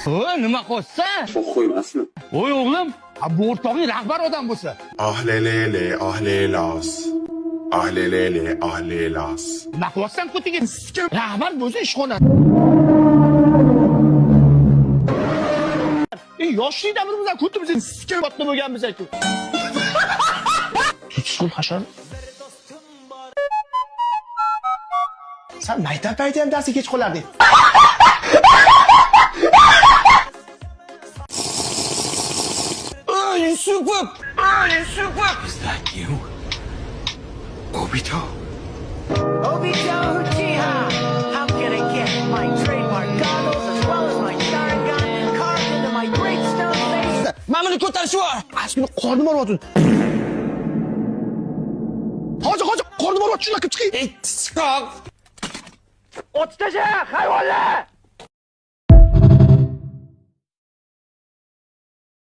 Voy, nima qilyapsan? Sho'xo'y emasmi? Voy o'g'lim, bu o'rtog'ing rahbar odam bo'lsa. Ahlelele, ahlelas. Ahlelele, ahlelas. Nima qilyapsan ko'tiga? Rahbar bo'lsa ishxona. Yoshlik davrimizdan ko'timizni sikir katta bo'lganmiz-ku. Tutsun hashar. Sen maktab payti ham darsga kech qolarding. Super! Super! Is that you? Obito? Obito Uchiha! How can I get my trademark goggles as well as my Sharingan carved into my great stone face? Mana buni ko'tarishyapti. Aslida qornim og'riyapti. Hozir qornim og'riyapti, shunday chiqing. Chiqoq. Ot tasha, hayvonlar!